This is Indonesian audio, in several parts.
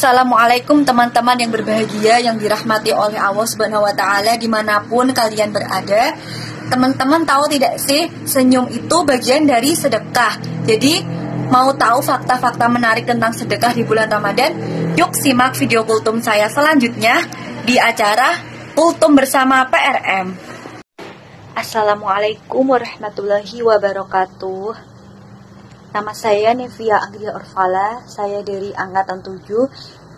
Assalamualaikum teman-teman yang berbahagia, yang dirahmati oleh Allah Subhanahu wa Ta'ala, dimanapun kalian berada. Teman-teman tahu tidak sih, senyum itu bagian dari sedekah. Jadi mau tahu fakta-fakta menarik tentang sedekah di bulan Ramadan? Yuk simak video kultum saya selanjutnya di acara Kultum Bersama PRM. Assalamualaikum warahmatullahi wabarakatuh. Nama saya Nevia Anggia Orfala, saya dari Angkatan 7.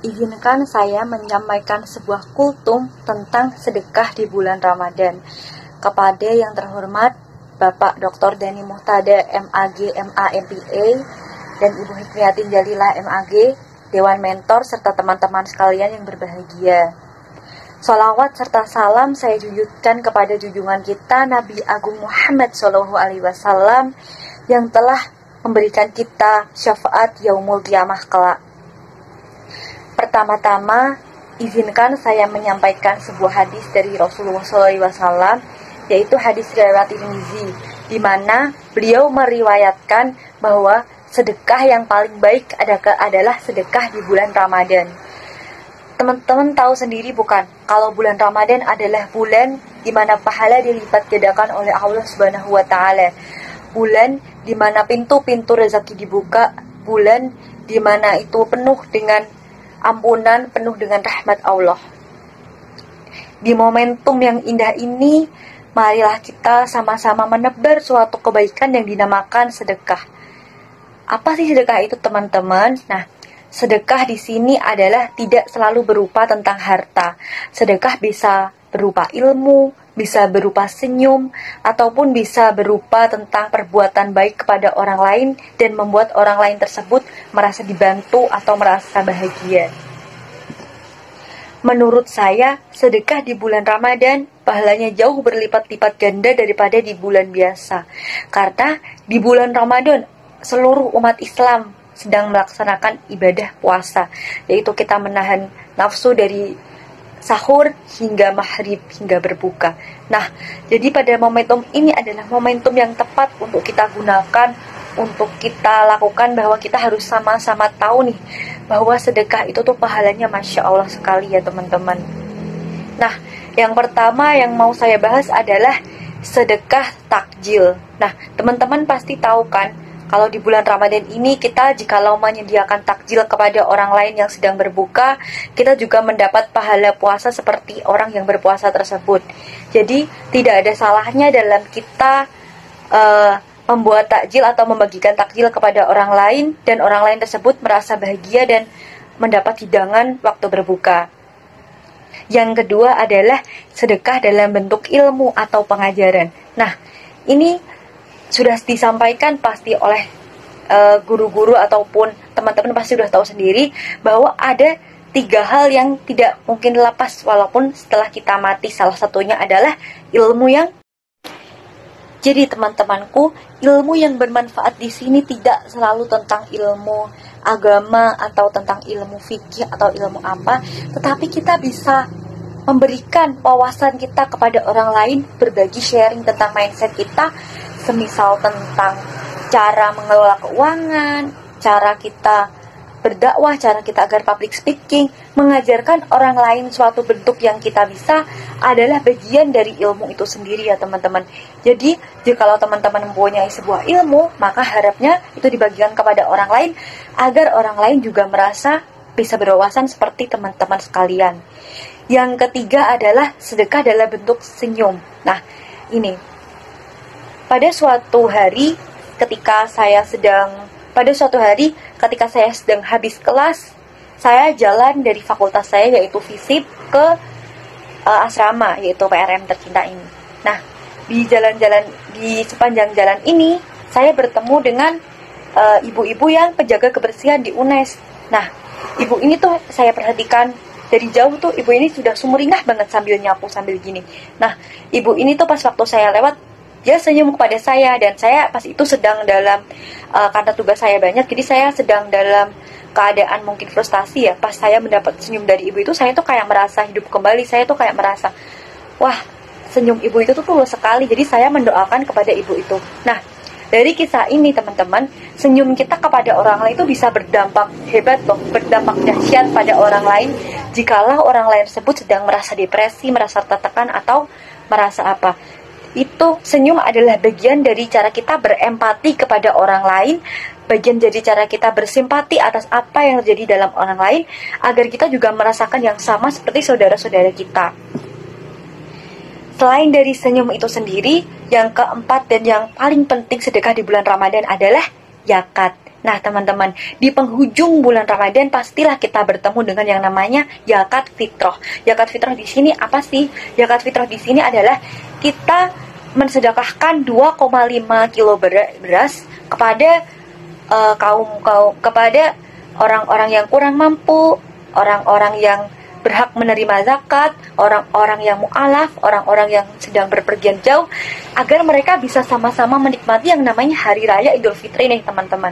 Izinkan saya menyampaikan sebuah kultum tentang sedekah di bulan Ramadan. Kepada yang terhormat Bapak Dr. Dani Muhtada MAG, MA, MPA, dan Ibu Hikmiyatin Jalila MAG, Dewan Mentor, serta teman-teman sekalian yang berbahagia. Salawat serta salam saya junjukkan kepada junjungan kita Nabi Agung Muhammad SAW yang telah memberikan kita syafaat yaumul qiyamah kelak. Pertama-tama, izinkan saya menyampaikan sebuah hadis dari Rasulullah SAW, yaitu hadis riwayat Tirmizi, di mana beliau meriwayatkan bahwa sedekah yang paling baik adalah sedekah di bulan Ramadan. Teman-teman tahu sendiri bukan, kalau bulan Ramadan adalah bulan di mana pahala dilipat gandakan oleh Allah Subhanahu wa Ta'ala. Bulan di mana pintu-pintu rezeki dibuka, bulan di mana itu penuh dengan ampunan, penuh dengan rahmat Allah. Di momentum yang indah ini, marilah kita sama-sama menebar suatu kebaikan yang dinamakan sedekah. Apa sih sedekah itu, teman-teman? Nah, sedekah di sini adalah tidak selalu berupa tentang harta. Sedekah bisa berupa ilmu, bisa berupa senyum, ataupun bisa berupa tentang perbuatan baik kepada orang lain dan membuat orang lain tersebut merasa dibantu atau merasa bahagia. Menurut saya, sedekah di bulan Ramadan pahalanya jauh berlipat-lipat ganda daripada di bulan biasa. Karena di bulan Ramadan seluruh umat Islam sedang melaksanakan ibadah puasa, yaitu kita menahan nafsu dari sahur hingga maghrib, hingga berbuka. Nah, jadi pada momentum ini adalah momentum yang tepat untuk kita gunakan, untuk kita lakukan, bahwa kita harus sama-sama tahu nih bahwa sedekah itu tuh pahalanya Masya Allah sekali ya teman-teman. Nah, yang pertama yang mau saya bahas adalah sedekah takjil. Nah, teman-teman pasti tahu kan, kalau di bulan Ramadan ini kita jikalau menyediakan takjil kepada orang lain yang sedang berbuka, kita juga mendapat pahala puasa seperti orang yang berpuasa tersebut. Jadi tidak ada salahnya dalam kita membuat takjil atau membagikan takjil kepada orang lain, dan orang lain tersebut merasa bahagia dan mendapat hidangan waktu berbuka. Yang kedua adalah sedekah dalam bentuk ilmu atau pengajaran. Nah, ini sudah disampaikan pasti oleh guru-guru ataupun teman-teman pasti sudah tahu sendiri bahwa ada 3 hal yang tidak mungkin lepas walaupun setelah kita mati. Salah satunya adalah ilmu yang... Jadi teman-temanku, ilmu yang bermanfaat di sini tidak selalu tentang ilmu agama atau tentang ilmu fikih atau ilmu apa, tetapi kita bisa memberikan wawasan kita kepada orang lain, berbagi sharing tentang mindset kita, semisal tentang cara mengelola keuangan, cara kita berdakwah, cara kita agar public speaking. Mengajarkan orang lain suatu bentuk yang kita bisa adalah bagian dari ilmu itu sendiri ya teman-teman. Jadi jikalau teman-teman mempunyai sebuah ilmu, maka harapnya itu dibagikan kepada orang lain agar orang lain juga merasa bisa berwawasan seperti teman-teman sekalian. Yang ketiga adalah sedekah dalam bentuk senyum. Nah, ini pada suatu hari ketika saya sedang habis kelas, saya jalan dari fakultas saya yaitu FISIP ke asrama yaitu PRM tercinta ini. Nah, di sepanjang jalan ini saya bertemu dengan ibu-ibu yang penjaga kebersihan di UNES. Nah, ibu ini tuh saya perhatikan dari jauh tuh, ibu ini sudah sumringah banget sambil nyapu sambil gini. Nah, ibu ini tuh pas waktu saya lewat, dia senyum kepada saya, dan saya pas itu sedang dalam karena tugas saya banyak, jadi saya sedang dalam keadaan mungkin frustasi ya. Pas saya mendapat senyum dari ibu itu, saya tuh kayak merasa hidup kembali. Saya tuh kayak merasa, wah, senyum ibu itu tuh tulus sekali. Jadi saya mendoakan kepada ibu itu. Nah, dari kisah ini teman-teman, senyum kita kepada orang lain itu bisa berdampak hebat loh, berdampak dahsyat pada orang lain jikalau orang lain tersebut sedang merasa depresi, merasa tertekan atau merasa apa. Itu senyum adalah bagian dari cara kita berempati kepada orang lain, bagian dari cara kita bersimpati atas apa yang terjadi dalam orang lain, agar kita juga merasakan yang sama seperti saudara-saudara kita. Selain dari senyum itu sendiri, yang keempat dan yang paling penting sedekah di bulan Ramadan adalah zakat. Nah teman-teman, di penghujung bulan Ramadan pastilah kita bertemu dengan yang namanya zakat fitrah. Zakat fitrah di sini apa sih? Zakat fitrah di sini adalah kita mensedekahkan 2,5 kilo beras kepada kepada orang-orang yang kurang mampu, orang-orang yang berhak menerima zakat, orang-orang yang mu'alaf, orang-orang yang sedang berpergian jauh, agar mereka bisa sama-sama menikmati yang namanya Hari Raya Idul Fitri nih teman-teman.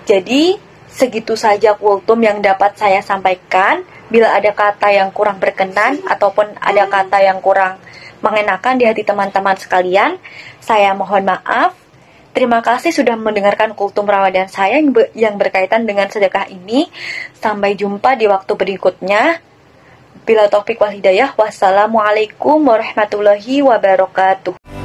Jadi segitu saja kultum yang dapat saya sampaikan. Bila ada kata yang kurang berkenan ataupun ada kata yang kurang mengenakan di hati teman-teman sekalian, saya mohon maaf. Terima kasih sudah mendengarkan kultum Ramadan saya yang berkaitan dengan sedekah ini. Sampai jumpa di waktu berikutnya. Bila taufik wal hidayah, wassalamualaikum warahmatullahi wabarakatuh.